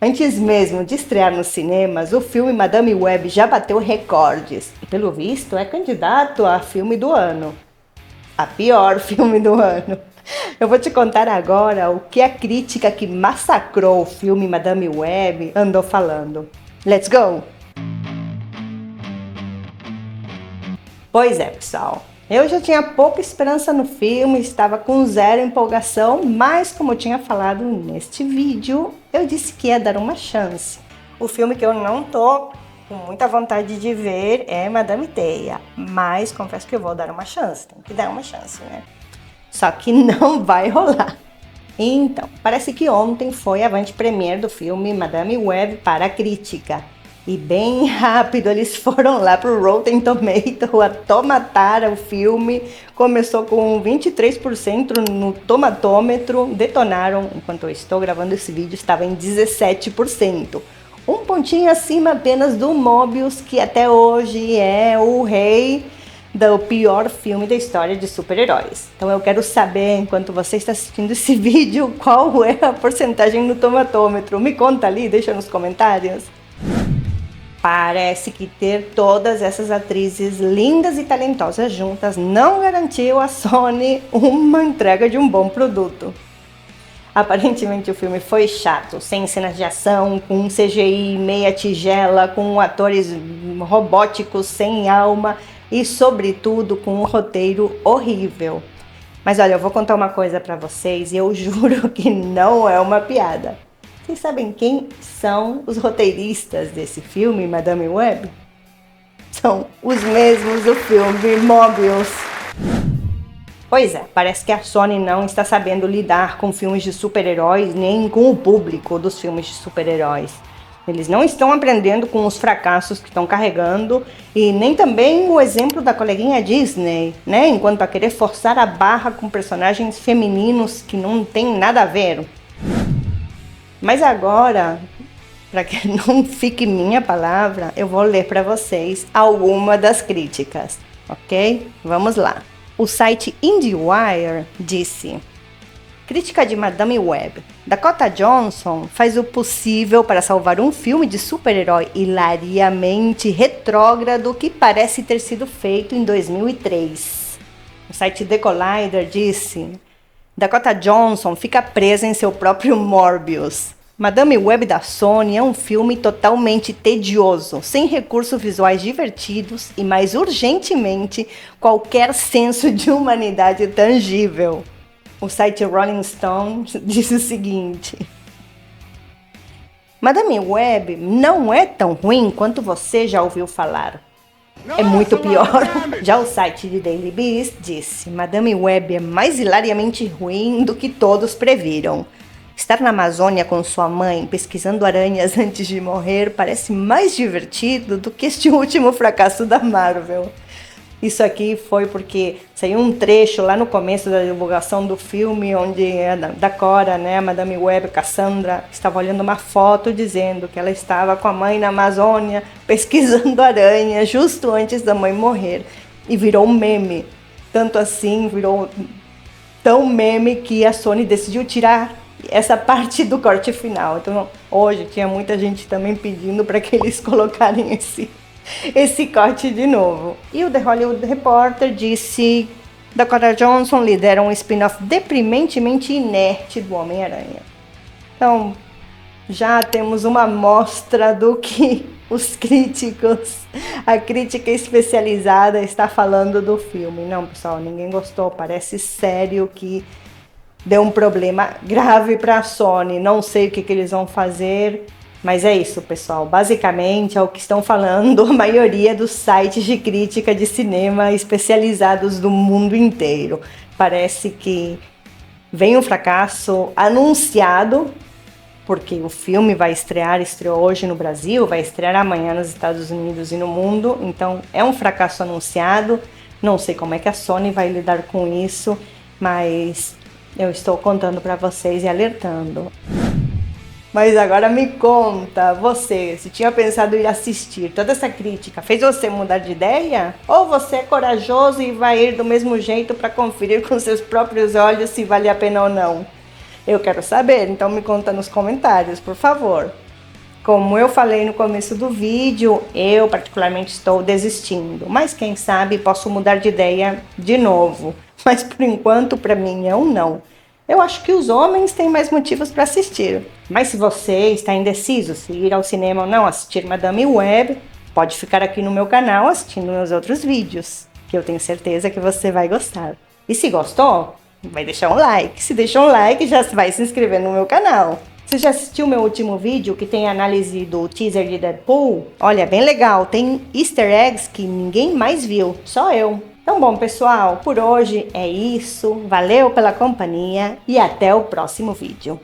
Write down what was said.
Antes mesmo de estrear nos cinemas, o filme Madame Web já bateu recordes e, pelo visto, é candidato a filme do ano. A pior filme do ano. Eu vou te contar agora o que a crítica que massacrou o filme Madame Web andou falando. Let's go! Pois é, pessoal. Eu já tinha pouca esperança no filme, estava com zero empolgação, mas como eu tinha falado neste vídeo, eu disse que ia dar uma chance. O filme que eu não tô com muita vontade de ver é Madame Teia, mas confesso que eu vou dar uma chance, tem que dar uma chance, né? Só que não vai rolar. Então, parece que ontem foi a avant-première do filme Madame Web para a crítica. E bem rápido eles foram lá pro Rotten Tomatoes atomatar o filme. Começou com 23% no tomatômetro, detonaram, enquanto eu estou gravando esse vídeo, estava em 17%. Um pontinho acima apenas do Morbius, que até hoje é o rei do pior filme da história de super-heróis. Então eu quero saber, enquanto você está assistindo esse vídeo, qual é a porcentagem no tomatômetro. Me conta ali, deixa nos comentários. Parece que ter todas essas atrizes lindas e talentosas juntas não garantiu à Sony uma entrega de um bom produto. Aparentemente o filme foi chato, sem cenas de ação, com um CGI meia tigela, com atores robóticos sem alma e, sobretudo, com um roteiro horrível. Mas olha, eu vou contar uma coisa pra vocês e eu juro que não é uma piada. Vocês sabem quem são os roteiristas desse filme, Madame Web? São os mesmos do filme Morbius. Pois é, parece que a Sony não está sabendo lidar com filmes de super-heróis, nem com o público dos filmes de super-heróis. Eles não estão aprendendo com os fracassos que estão carregando e nem também o exemplo da coleguinha Disney, né? Enquanto a querer forçar a barra com personagens femininos que não tem nada a ver. Mas agora, para que não fique minha palavra, eu vou ler para vocês alguma das críticas, ok? Vamos lá. O site IndieWire disse: crítica de Madame Web. Dakota Johnson faz o possível para salvar um filme de super-herói hilariamente retrógrado que parece ter sido feito em 2003. O site The Collider disse: Dakota Johnson fica presa em seu próprio Morbius. Madame Web da Sony é um filme totalmente tedioso, sem recursos visuais divertidos e, mais urgentemente, qualquer senso de humanidade tangível. O site Rolling Stone disse o seguinte: Madame Web não é tão ruim quanto você já ouviu falar. É muito pior. Já o site de Daily Beast disse: Madame Web é mais hilariamente ruim do que todos previram. Estar na Amazônia com sua mãe pesquisando aranhas antes de morrer parece mais divertido do que este último fracasso da Marvel. Isso aqui foi porque saiu um trecho lá no começo da divulgação do filme, onde a Dakota, né, a Madame Web, Cassandra, estava olhando uma foto dizendo que ela estava com a mãe na Amazônia pesquisando aranha justo antes da mãe morrer. E virou um meme. Tanto assim, virou tão meme que a Sony decidiu tirar essa parte do corte final. Então hoje tinha muita gente também pedindo para que eles colocarem esse corte de novo. E o The Hollywood Reporter disse: Dakota Johnson lidera um spin-off deprimentemente inerte do Homem-Aranha. Então, já temos uma amostra do que os críticos, a crítica especializada está falando do filme. Não, pessoal, ninguém gostou. Parece sério que deu um problema grave para a Sony. Não sei o que eles vão fazer. Mas é isso, pessoal. Basicamente é o que estão falando a maioria dos sites de crítica de cinema especializados do mundo inteiro. Parece que vem um fracasso anunciado, porque o filme estreou hoje no Brasil, vai estrear amanhã nos Estados Unidos e no mundo. Então é um fracasso anunciado. Não sei como é que a Sony vai lidar com isso, mas eu estou contando para vocês e alertando. Mas agora me conta, você, se tinha pensado em ir assistir, toda essa crítica fez você mudar de ideia? Ou você é corajoso e vai ir do mesmo jeito para conferir com seus próprios olhos se vale a pena ou não? Eu quero saber, então me conta nos comentários, por favor. Como eu falei no começo do vídeo, eu particularmente estou desistindo, mas quem sabe posso mudar de ideia de novo. Mas por enquanto, para mim, é um não. Eu acho que os homens têm mais motivos para assistir. Mas se você está indeciso se ir ao cinema ou não assistir Madame Web, pode ficar aqui no meu canal assistindo meus outros vídeos, que eu tenho certeza que você vai gostar. E se gostou, vai deixar um like. Se deixou um like, já vai se inscrever no meu canal. Você já assistiu meu último vídeo que tem análise do teaser de Deadpool? Olha, bem legal, tem easter eggs que ninguém mais viu, só eu. Então bom, pessoal, por hoje é isso. Valeu pela companhia e até o próximo vídeo.